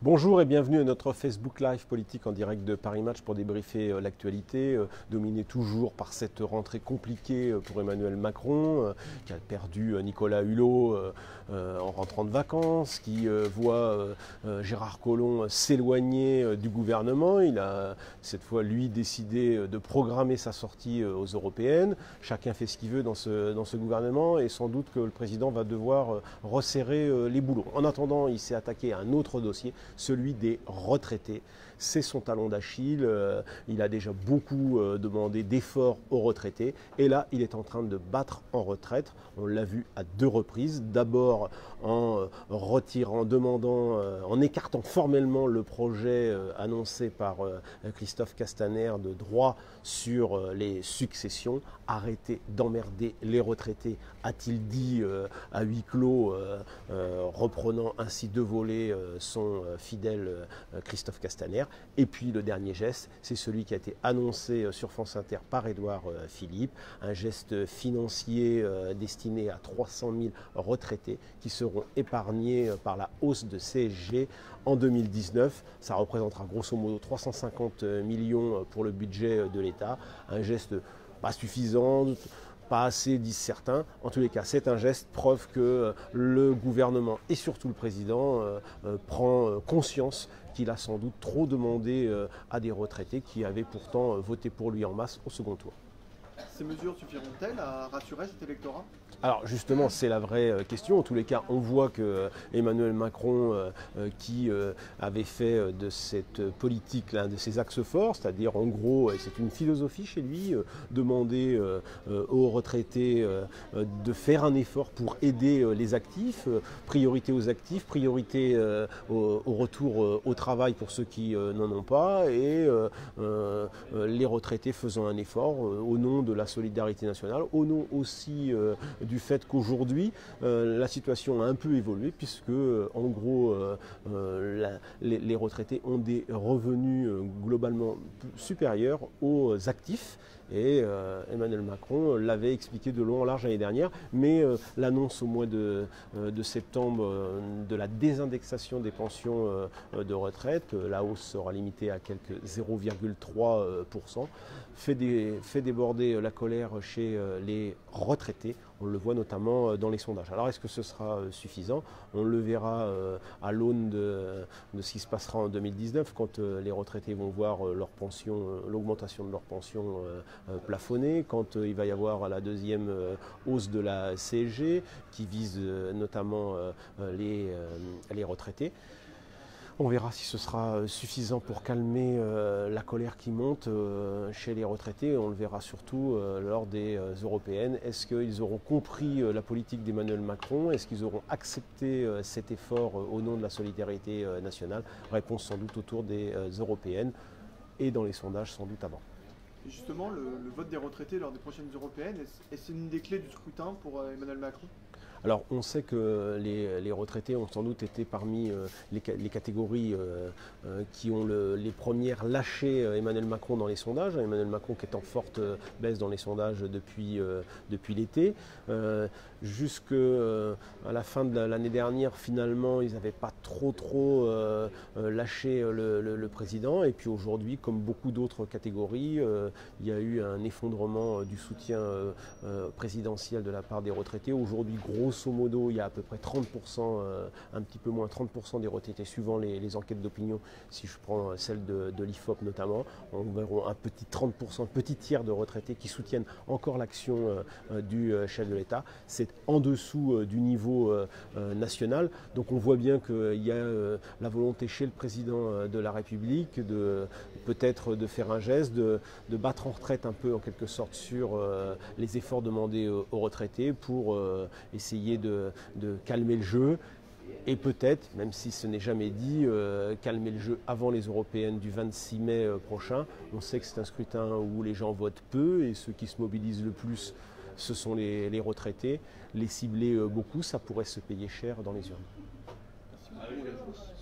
Bonjour et bienvenue à notre Facebook Live politique en direct de Paris Match pour débriefer l'actualité, dominée toujours par cette rentrée compliquée pour Emmanuel Macron, qui a perdu Nicolas Hulot en rentrant de vacances, qui voit Gérard Collomb s'éloigner du gouvernement. Il a cette fois, lui, décidé de programmer sa sortie aux européennes. Chacun fait ce qu'il veut dans ce gouvernement et sans doute que le président va devoir resserrer les boulons. En attendant, il s'est attaqué à un autre dossier, celui des retraités. C'est son talon d'Achille. Il a déjà beaucoup demandé d'efforts aux retraités. Et là, il est en train de battre en retraite. On l'a vu à deux reprises. D'abord en retirant, en écartant formellement le projet annoncé par Christophe Castaner de droit sur les successions. Arrêtez d'emmerder les retraités, a-t-il dit à huis clos, reprenant ainsi de volée son fidèle Christophe Castaner. Et puis le dernier geste, c'est celui qui a été annoncé sur France Inter par Édouard Philippe, un geste financier destiné à 300 000 retraités qui seront épargnés par la hausse de CSG en 2019. Ça représentera grosso modo 350 millions pour le budget de l'État, un geste pas suffisant, pas assez, disent certains. En tous les cas, c'est un geste, preuve que le gouvernement et surtout le président prend conscience qu'il a sans doute trop demandé à des retraités qui avaient pourtant voté pour lui en masse au second tour. Ces mesures suffiront-elles à rassurer cet électorat ? Alors justement, c'est la vraie question. En tous les cas, on voit que Emmanuel Macron, qui avait fait de cette politique l'un de ses axes forts, c'est-à-dire en gros, c'est une philosophie chez lui, demander aux retraités de faire un effort pour aider les actifs, priorité aux actifs, priorité au retour au travail pour ceux qui n'en ont pas, et les retraités faisant un effort au nom de la solidarité nationale, au nom aussi du fait qu'aujourd'hui la situation a un peu évolué puisque en gros les retraités ont des revenus globalement supérieurs aux actifs. Et Emmanuel Macron l'avait expliqué de long en large l'année dernière, mais l'annonce au mois de septembre de la désindexation des pensions de retraite, la hausse sera limitée à quelques 0,3%, fait déborder la colère chez les retraités. On le voit notamment dans les sondages. Alors est-ce que ce sera suffisant? On le verra à l'aune de ce qui se passera en 2019 quand les retraités vont voir leur pension, l'augmentation de leur pension plafonnée, quand il va y avoir la deuxième hausse de la CSG qui vise notamment les retraités. On verra si ce sera suffisant pour calmer la colère qui monte chez les retraités. On le verra surtout lors des européennes. Est-ce qu'ils auront compris la politique d'Emmanuel Macron? Est-ce qu'ils auront accepté cet effort au nom de la solidarité nationale? Réponse sans doute autour des européennes et dans les sondages sans doute avant. Justement, le vote des retraités lors des prochaines européennes, est-ce une des clés du scrutin pour Emmanuel Macron ? Alors on sait que les retraités ont sans doute été parmi les catégories qui ont les premières lâché Emmanuel Macron dans les sondages. Emmanuel Macron qui est en forte baisse dans les sondages depuis l'été. Jusqu'à la fin de l'année dernière, finalement, ils n'avaient pas trop lâché le président. Et puis aujourd'hui, comme beaucoup d'autres catégories, il y a eu un effondrement du soutien présidentiel de la part des retraités. Aujourd'hui, grosso modo, il y a à peu près 30%, un petit peu moins 30% des retraités, suivant les enquêtes d'opinion, si je prends celle de l'IFOP notamment, on verra un petit 30%, petit tiers de retraités qui soutiennent encore l'action du chef de l'État. C'est en dessous du niveau national. Donc on voit bien qu'il y a la volonté chez le président de la République peut-être de faire un geste, de battre en retraite un peu en quelque sorte sur les efforts demandés aux retraités pour essayer de calmer le jeu et peut-être, même si ce n'est jamais dit, calmer le jeu avant les européennes du 26 mai prochain. On sait que c'est un scrutin où les gens votent peu et ceux qui se mobilisent le plus, ce sont les retraités. Les cibler beaucoup, ça pourrait se payer cher dans les urnes. Merci beaucoup.